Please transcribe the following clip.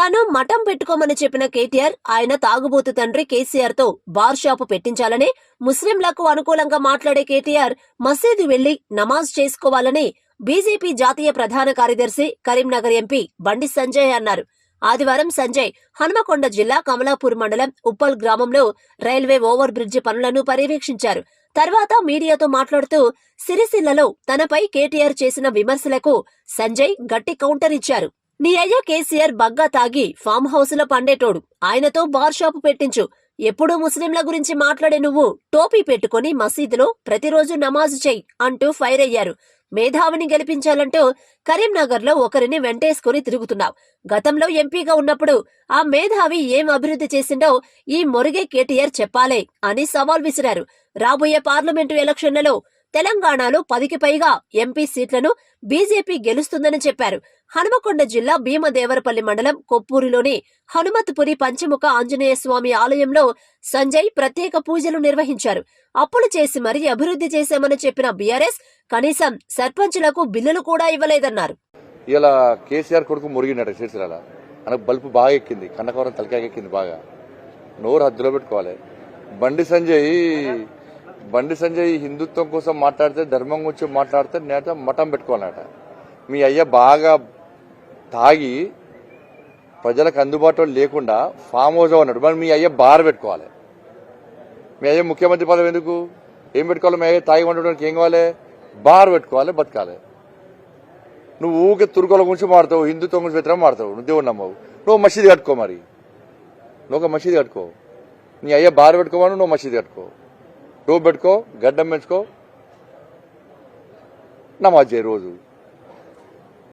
తాను మఠం పెట్టుకోమని చెప్పిన కేటీఆర్ ఆయన తాగుబోతు తండ్రి కేసీఆర్ తో బార్ షాపు పెట్టించాలని, ముస్లింలకు అనుకూలంగా మాట్లాడే కేటీఆర్ మసీదు వెళ్లి నమాజ్ చేసుకోవాలని బీజేపీ జాతీయ ప్రధాన కార్యదర్శి కరీంనగర్ ఎంపీ బండి సంజయ్ అన్నారు. ఆదివారం సంజయ్ హనుమకొండ జిల్లా కమలాపూర్ మండలం ఉప్పల్ గ్రామంలో రైల్వే ఓవర్ బ్రిడ్జి పనులను పర్యవేక్షించారు. తర్వాత మీడియాతో మాట్లాడుతూ సిరిసిల్లలో తనపై కేటీఆర్ చేసిన విమర్శలకు సంజయ్ గట్టి కౌంటర్ ఇచ్చారు. నీ అయ్య కేసీఆర్ బగ్గా తాగి ఫామ్ హౌస్ లో పండేటోడు, ఆయనతో బార్ షాపు పెట్టించు. ఎప్పుడూ ముస్లింల గురించి మాట్లాడే నువ్వు టోపీ పెట్టుకుని మసీదులో ప్రతిరోజు నమాజు చెయ్యి అంటూ ఫైర్ అయ్యారు. మేధావిని గెలిపించాలంటూ కరీంనగర్ లో ఒకరిని వెంటేసుకుని తిరుగుతున్నావు. గతంలో ఎంపీగా ఉన్నప్పుడు ఆ మేధావి ఏం అభివృద్ధి చేసిండో ఈ మొరిగే కేటీఆర్ చెప్పాలే అని సవాల్ విసిరారు. రాబోయే పార్లమెంటు ఎలక్షన్లలో తెలంగాణలో 10కి పైగా ఎంపీ సీట్లను బీజేపీ గెలుస్తుందని చెప్పారు. హనుమకొండ జిల్లా భీమదేవరపల్లి మండలం కొప్పూరులోని హనుమత్పురి పంచముఖ ఆంజనేయ స్వామి ఆలయంలో సంజయ్ ప్రత్యేక పూజలు నిర్వహించారు. అప్పులు చేసి మరీ అభివృద్ధి చేశామని చెప్పిన బీఆర్ఎస్ కనీసం సర్పంచులకు బిల్లులు కూడా ఇవ్వలేదన్నారు. ఇలా కేసీఆర్ కొడుకు మురిగినాడు సిరిసిల్ల, మనకు బల్బు బాగా ఎక్కింది, కన్నకవరం తలకాయ ఎక్కింది బాగా. నోరు హద్దులో పెట్టుకోవాలి. బండి సంజయ్ హిందుత్వం కోసం మాట్లాడితే, ధర్మం గురించి మాట్లాడితే నేత మఠం పెట్టుకోవాలట. మీ అయ్య బాగా తాగి ప్రజలకు అందుబాటులో లేకుండా ఫామ్ హౌస్ అన్నాడు. మరి మీ అయ్య బార్ పెట్టుకోవాలి. మీ అయ్య ముఖ్యమంత్రి పదవి ఎందుకు? ఏం పెట్టుకోవాలి? మీ అయ్య తాగి ఉండడానికి ఏం కావాలి? బార్ పెట్టుకోవాలి, బతకాలి. నువ్వు ఊకే తుర్కోల గురించి మాడతావు, హిందుత్వం గురించి వ్యతిరేకం మాడతావు, నువ్వు దేవుడు నమ్మవు. నువ్వు మసీదు కట్టుకో, మరి నువ్వు ఒక మసీదు కట్టుకో. నీ అయ్య బార్ పెట్టుకోమని నువ్వు మసీదు కట్టుకో, టోప్ పెట్టుకో, గడ్డం పెంచుకో, నమాజ్ చేయి రోజు.